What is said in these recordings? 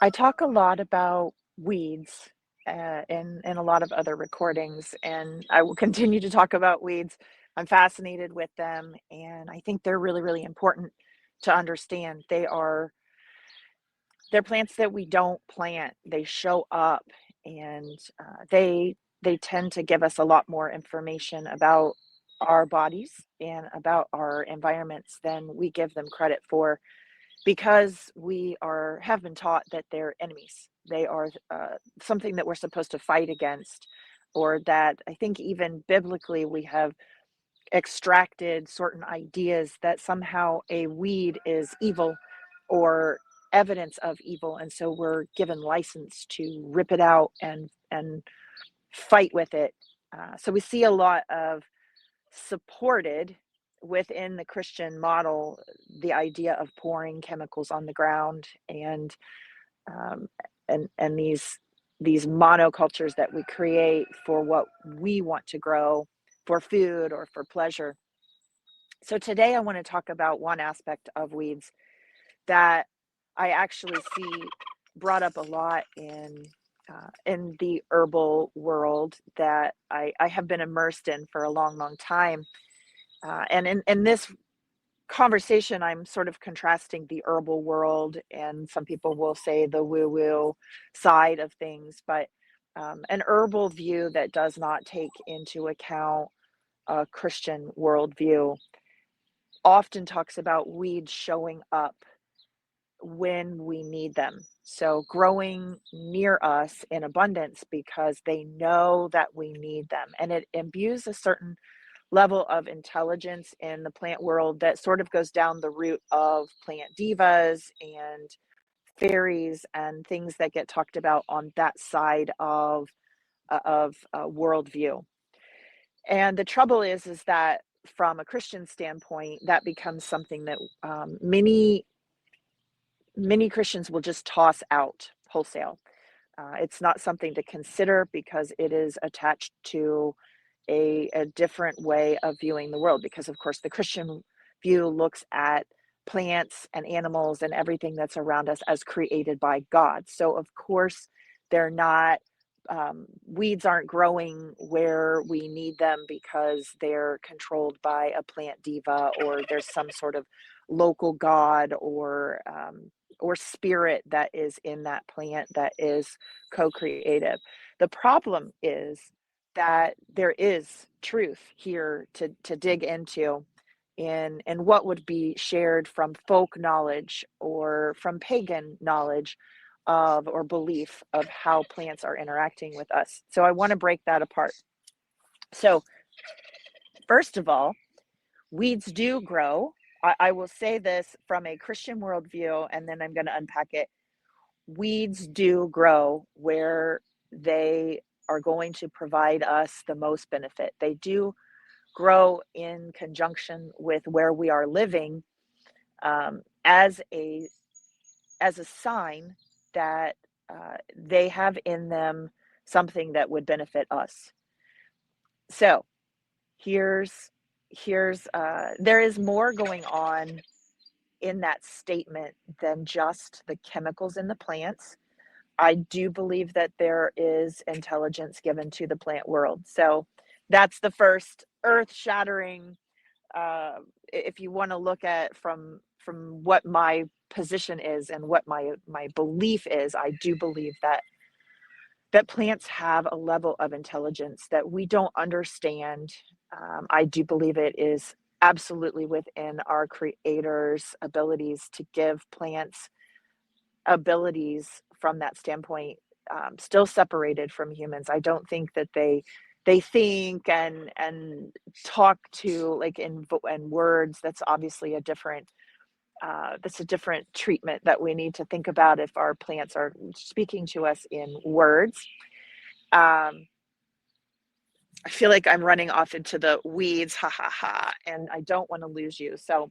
I talk a lot about weeds in a lot of other recordings, and I will continue to talk about weeds. I'm fascinated with them, and I think they're really, really important to understand. They're plants that we don't plant. They show up, and they tend to give us a lot more information about our bodies and about our environments than we give them credit for, because we are have been taught that they're enemies. They are something that we're supposed to fight against, or that I think even biblically we have extracted certain ideas that somehow a weed is evil or evidence of evil, and so we're given license to rip it out and fight with it. So we see a lot of supported within the Christian model, the idea of pouring chemicals on the ground, um, and these monocultures that we create for what we want to grow for food or for pleasure. So today I want to talk about one aspect of weeds that I actually see brought up a lot in the herbal world that I have been immersed in for a long, long time. And in this conversation, I'm sort of contrasting the herbal world, and some people will say the woo woo side of things, but an herbal view that does not take into account a Christian worldview often talks about weeds showing up when we need them. So growing near us in abundance because they know that we need them. And it imbues a certain level of intelligence in the plant world that sort of goes down the route of plant divas and fairies and things that get talked about on that side of worldview. And the trouble is that from a Christian standpoint, that becomes something that many Christians will just toss out wholesale. It's not something to consider because it is attached to a different way of viewing the world. Because, of course, the Christian view looks at plants and animals and everything that's around us as created by God. So, of course, they're not, weeds aren't growing where we need them because they're controlled by a plant diva, or there's some sort of local god or spirit that is in that plant that is co-creative. The problem is that there is truth here to dig into in what would be shared from folk knowledge or from pagan knowledge of or belief of how plants are interacting with us. So I want to break that apart. So first of all, weeds do grow. I will say this from a Christian worldview, and then I'm going to unpack it. Weeds do grow where they are going to provide us the most benefit. They do grow in conjunction with where we are living, um, as a as a sign that they have in them something that would benefit us. So here's there is more going on in that statement than just the chemicals in the plants. I do believe that there is intelligence given to the plant world. So that's the first earth-shattering. If you want to look at from what my position is and what my belief is, I do believe that plants have a level of intelligence that we don't understand. I do believe it is absolutely within our creator's abilities to give plants abilities from that standpoint, still separated from humans. I don't think that they think and talk to like in words. That's obviously a different that's a different treatment that we need to think about if our plants are speaking to us in words. Um, I feel like I'm running off into the weeds, ha ha ha, and I don't want to lose you. So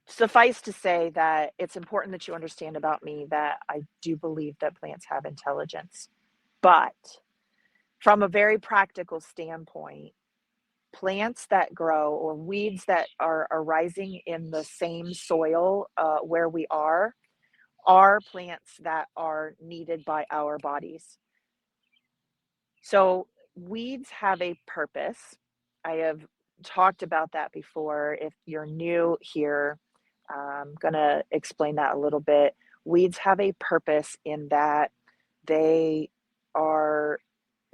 suffice to say that it's important that you understand about me that I do believe that plants have intelligence. But from a very practical standpoint, plants that grow or weeds that are arising in the same soil where we are are plants that are needed by our bodies. So weeds have a purpose. I have talked about that before. If you're new here, I'm going to explain that a little bit. Weeds have a purpose in that they are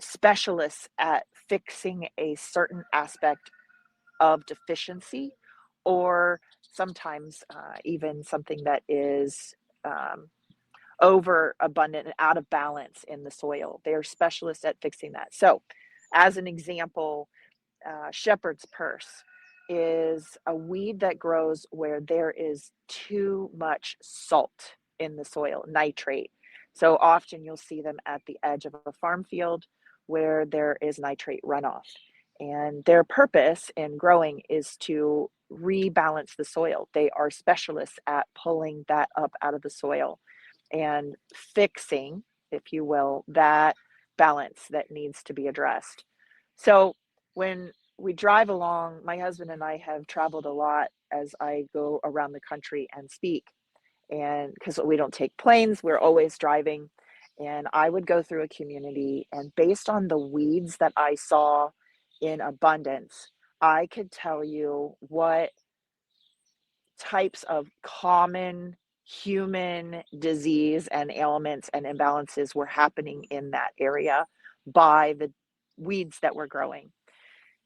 specialists at fixing a certain aspect of deficiency, or sometimes even something that is um, overabundant and out of balance in the soil. They are specialists at fixing that. So, as an example, shepherd's purse is a weed that grows where there is too much salt in the soil, nitrate. So often you'll see them at the edge of a farm field where there is nitrate runoff. And their purpose in growing is to rebalance the soil. They are specialists at pulling that up out of the soil and fixing, if you will, that balance that needs to be addressed. So when we drive along, my husband and I have traveled a lot as I go around the country and speak. And because we don't take planes, we're always driving. And I would go through a community, and based on the weeds that I saw in abundance, I could tell you what types of common human disease and ailments and imbalances were happening in that area by the weeds that were growing,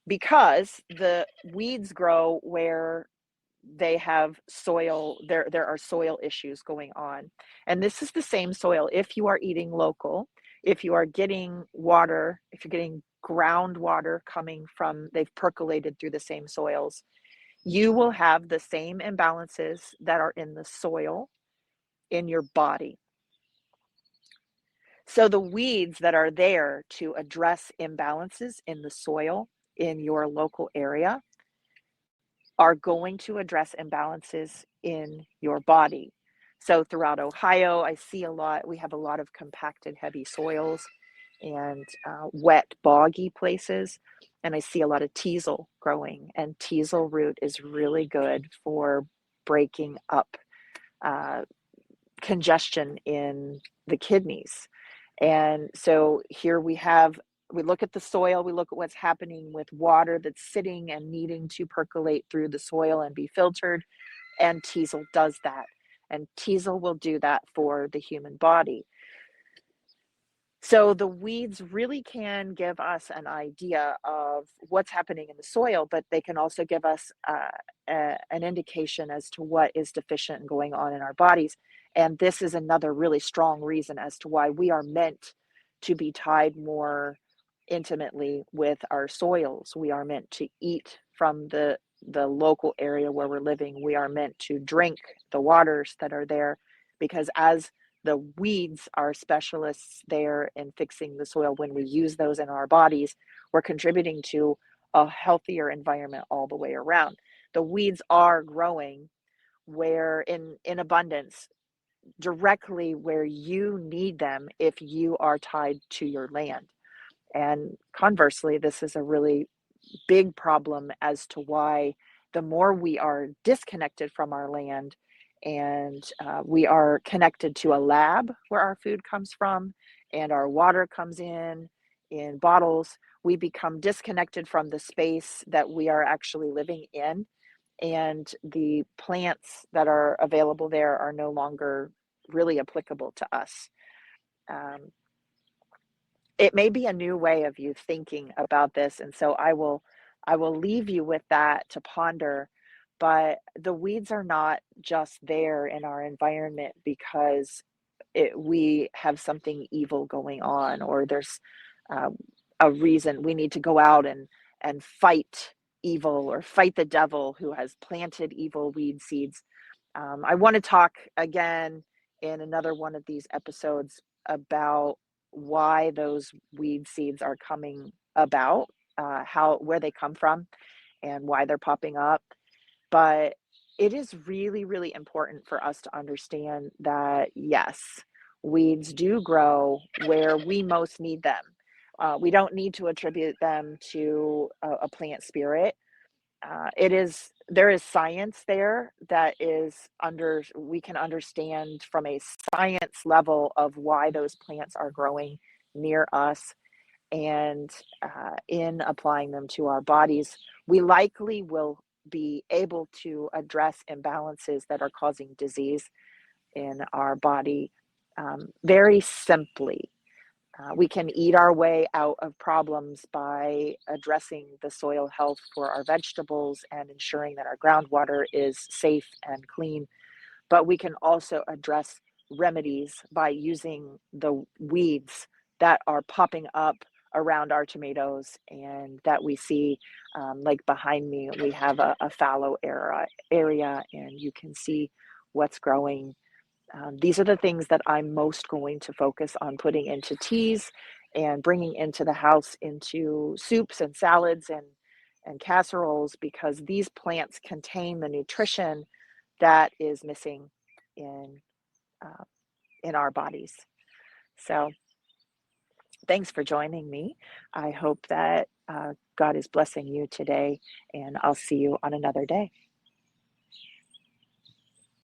because the weeds grow where they have soil, there are soil issues going on. And this is the same soil. If you are eating local, if you are getting water, if you're getting groundwater coming from, they've percolated through the same soils, you will have the same imbalances that are in the soil in your body. So the weeds that are there to address imbalances in the soil in your local area are going to address imbalances in your body. So throughout Ohio, I see a lot, we have a lot of compacted heavy soils and wet, boggy places. And I see a lot of teasel growing, and teasel root is really good for breaking up uh, congestion in the kidneys. And so here we look at the soil, we look at what's happening with water that's sitting and needing to percolate through the soil and be filtered, and teasel does that. And teasel will do that for the human body. So the weeds really can give us an idea of what's happening in the soil, but they can also give us an indication as to what is deficient and going on in our bodies. And this is another really strong reason as to why we are meant to be tied more intimately with our soils. We are meant to eat from the local area where we're living. We are meant to drink the waters that are there, because as the weeds are specialists there in fixing the soil, when we use those in our bodies, we're contributing to a healthier environment all the way around. The weeds are growing where in abundance, directly where you need them if you are tied to your land. And conversely, this is a really big problem as to why the more we are disconnected from our land, and we are connected to a lab where our food comes from and our water comes in bottles, we become disconnected from the space that we are actually living in, and the plants that are available there are no longer really applicable to us. um, it may be a new way of you thinking about this, and so I will leave you with that to ponder. But the weeds are not just there in our environment because we have something evil going on, or there's um, a reason we need to go out and fight evil or fight the devil who has planted evil weed seeds. I want to talk again in another one of these episodes about why those weed seeds are coming about, where they come from, and why they're popping up. But it is really, really important for us to understand that yes, weeds do grow where we most need them. We don't need to attribute them to a plant spirit. there is science there that we can understand from a science level of why those plants are growing near us. And in applying them to our bodies, we likely will be able to address imbalances that are causing disease in our body very simply. We can eat our way out of problems by addressing the soil health for our vegetables and ensuring that our groundwater is safe and clean. But we can also address remedies by using the weeds that are popping up around our tomatoes and that we see, like behind me, we have a fallow area, and you can see what's growing. These are the things that I'm most going to focus on putting into teas and bringing into the house into soups and salads and casseroles, because these plants contain the nutrition that is missing in uh, in our bodies. So thanks for joining me. I hope that God is blessing you today, and I'll see you on another day.